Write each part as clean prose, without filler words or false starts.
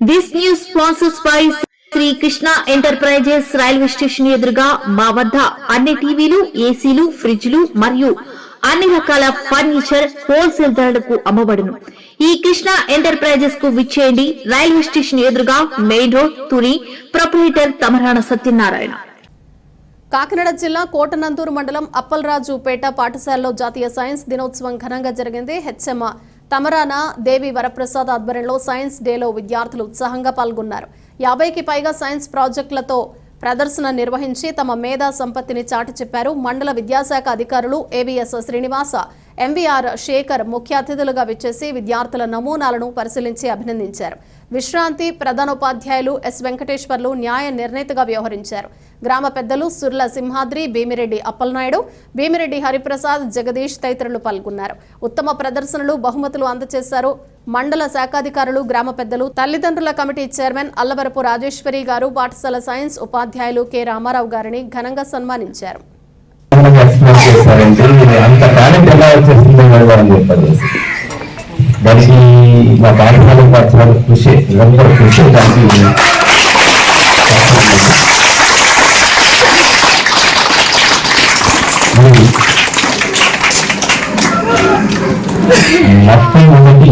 This news sponsors by Shri Krishna enterprises railway station ఎదురుగా మా వద్ద అన్ని టీవీలు, ఏసీలు, ఫ్రిడ్జ్లు మరియు అన్ని రకాల ఫర్నిచర్ హోల్సేల్ ధరలకు అమ్మబడును. ఈ కృష్ణ ఎంటర్ప్రైజెస్ కు విచ్చేయండి. రైల్వే స్టేషన్ ఎదురుగా main road, Tuni. Proprietor Tamarana Satyanarayana. Kakinada జిల్లా కోటనందూరు మండలం అప్పలరాజుపేట పాఠశాలలో జాతీయ సైన్స్ దినోత్సవం ఘనంగా జరిగింది. హెచ్ఎం తమరాన దేవి వరప్రసాద్ ఆధ్వర్యంలో సైన్స్ డేలో విద్యార్థులు ఉత్సాహంగా పాల్గొన్నారు. 50కి పైగా సైన్స్ ప్రాజెక్టులతో ప్రదర్శన నిర్వహించి తమ మేధా సంపత్తిని చాటి చెప్పారు. మండల విద్యాశాఖ అధికారులు ఏవీఎస్ శ్రీనివాస, ఎంవీఆర్ శేఖర్ ముఖ్య అతిథులుగా విచ్చేసి విద్యార్థుల నమూనాలను పరిశీలించి అభినందించారు. విశ్రాంతి ప్రధానోపాధ్యాయులు ఎస్ వెంకటేశ్వర్లు న్యాయ నిర్ణేతగా వ్యవహరించారు. గ్రామ పెద్దలు సుర్ల సింహాద్రి, భీమిరెడ్డి అప్పలనాయుడు, భీమిరెడ్డి హరిప్రసాద్, జగదీష్ తదితరులు పాల్గొన్నారు. ఉత్తమ ప్రదర్శనలు, బహుమతులు అందజేశారు. మండల శాఖాధికారులు, గ్రామ పెద్దలు, తల్లిదండ్రుల కమిటీ చైర్మన్ అల్లవరపు రాజేశ్వరి గారు, పాఠశాల సైన్స్ ఉపాధ్యాయులు కె రామారావు గారిని ఘనంగా సన్మానించారు. దానికి మా పాఠశాల కృషి దానికి మొట్టమొదటి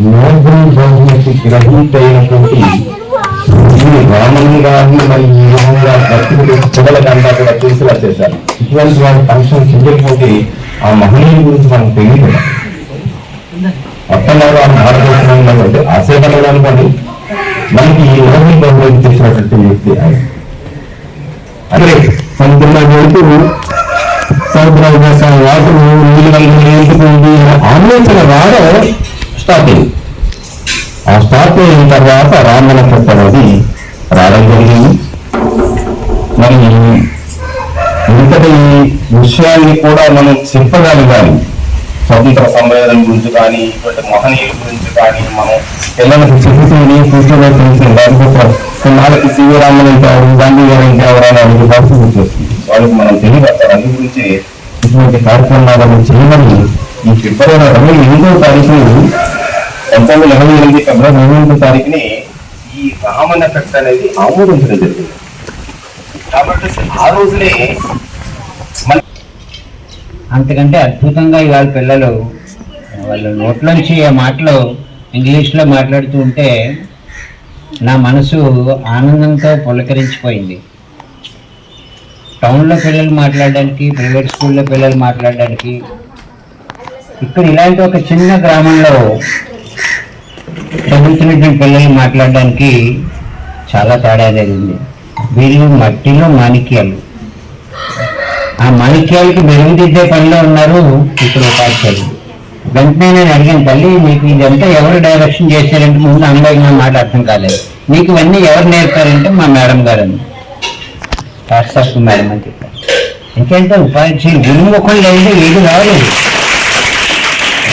నోబెల్ బహుమతి గ్రహీత అయినటువంటి రామన్ గారిని మరి ఈ విధంగా పిల్లలకంతా కూడా తీసుకులా చేశారు. ఇటువంటి వాళ్ళ ఫంక్షన్ చెందకపోతే ఆ మహనీయుల గురించి మనకు తెలియదు. మొట్టమొదటి వాళ్ళు భారతదేశంలో ఆశయపడడం అనుకోండి, మనకి ఈ నోబెల్ బహుమతి చేసినటువంటి వ్యక్తి ఆయన. అదే సముద్రంలో వెళ్తూ సముద్రం వాటర్ నీళ్ళు ఆలోచన రావడం స్టార్ట్ అయింది. ఆ స్టార్ట్ అయిన తర్వాత రామణ అనేది రావడం జరిగింది. మరి ఇంతటి విషయాన్ని కూడా మనం చెప్పగలగాలి. స్వతంత్ర సంవేదన గురించి కానీ, ఇటువంటి మహనీయుల గురించి కానీ మనం పిల్లలకు చెబుతూనే కూర్చోలో తెలిసి వాళ్ళకి సివి రామన్ అంటారు, గాంధీ గారు అంటారు అని వాళ్ళకి పరిస్థితి వచ్చేస్తుంది. వాళ్ళకి మనం తెలియపడతారు. అందు గురించి ఇటువంటి కార్యక్రమాలను చేయమని ఈ ఫిబ్రవరి 28వ తారీఖుని 1928 ఫిబ్రవరి 28వ తారీఖుని ఈ రామన్ ఎఫెక్ట్ అనేది ఆమోదించడం జరిగింది. కాబట్టి ఆ రోజునే అంతకంటే అద్భుతంగా ఇవాళ పిల్లలు వాళ్ళ నోట్లోంచి ఆ మాటలు ఇంగ్లీష్లో మాట్లాడుతూ ఉంటే నా మనసు ఆనందంతో పులకరించిపోయింది. టౌన్లో పిల్లలు మాట్లాడడానికి, ప్రైవేట్ స్కూల్లో పిల్లలు మాట్లాడడానికి, ఇక్కడ ఇలాంటి ఒక చిన్న గ్రామంలో చదువుతున్నటువంటి పిల్లలు మాట్లాడడానికి చాలా తేడా జరిగింది. వీళ్ళు మట్టిలో మాణిక్యాలు, ఆ మాణిక్యాలకి మెరుగుదిద్దే పనిలో ఉన్నారు ఇక్కడ ఉపాధ్యాయులు. వెంటనే నేను అడిగాను, తల్లి మీకు ఇదంతా ఎవరు డైరెక్షన్ చేశారంటే ముందు అమ్మాయికి నా మాట అర్థం కాలేదు. మీకు ఇవన్నీ ఎవరు నేర్పారంటే మా మేడం గారు అని, శాస్త్రపు మేడం అని చెప్పారు. ఎందుకంటే ఉపాధ్యాయులు గురుముఖం లేదు, ఏది రాలేదు.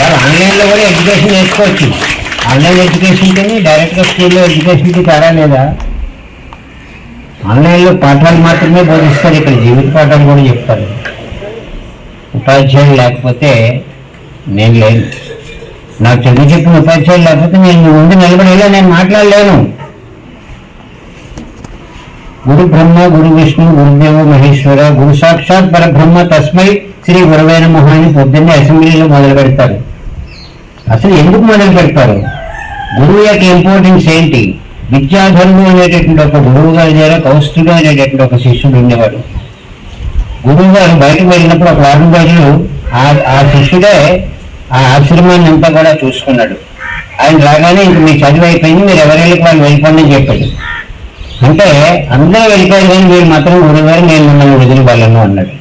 వాళ్ళు ఆన్లైన్లో కూడా ఎడ్యుకేషన్ నేర్చుకోవచ్చు. ఆన్లైన్ ఎడ్యుకేషన్కి డైరెక్ట్గా స్కూల్లో ఎడ్యుకేషన్కి తేడా లేదా? ఆన్లైన్లో పాఠాలు మాత్రమే బోధిస్తారు, ఇక్కడ జీవిత పాఠాలు కూడా చెప్తారు. ఉపాధ్యాయులు లేకపోతే నేను లేను. నాకు చదువు చెప్పిన ఉపాధ్యాయులు లేకపోతే నేను ముందు నిలబడేలా నేను మాట్లాడలేను. గురు బ్రహ్మ, గురు విష్ణు, గురుదేవ మహేశ్వర, గురు సాక్షాత్ పరబ్రహ్మ తస్మై శ్రీ గురవే నమః అని పొద్దున్నే అసెంబ్లీలో మొదలు పెడతారు. అసలు ఎందుకు మొదలు పెడతారు? గురువు యొక్క ఇంపార్టెన్స్ ఏంటి? విద్యాధరుడు అనేటటువంటి ఒక గురువు గారి దగ్గర కౌస్తుడు అనేటటువంటి ఒక శిష్యుడు ఉండేవాడు. గురువు గారు బయటకు వెళ్ళినప్పుడు ఒక వారం రోజులు ఆ శిష్యుడే ఆ ఆశ్రమాన్ని అంతా కూడా చూసుకున్నాడు. ఆయన రాగానే ఇంక మీ చదువు అయిపోయింది, మీరు ఎవరెళ్ళకి వాళ్ళు వెళ్ళిపోండి అని చెప్పాడు. అంటే అందరూ వెళ్ళిపోయారు కానీ మీరు మాత్రం గురువు గారు నేను మిమ్మల్ని వదిలి వాళ్ళను అన్నాడు.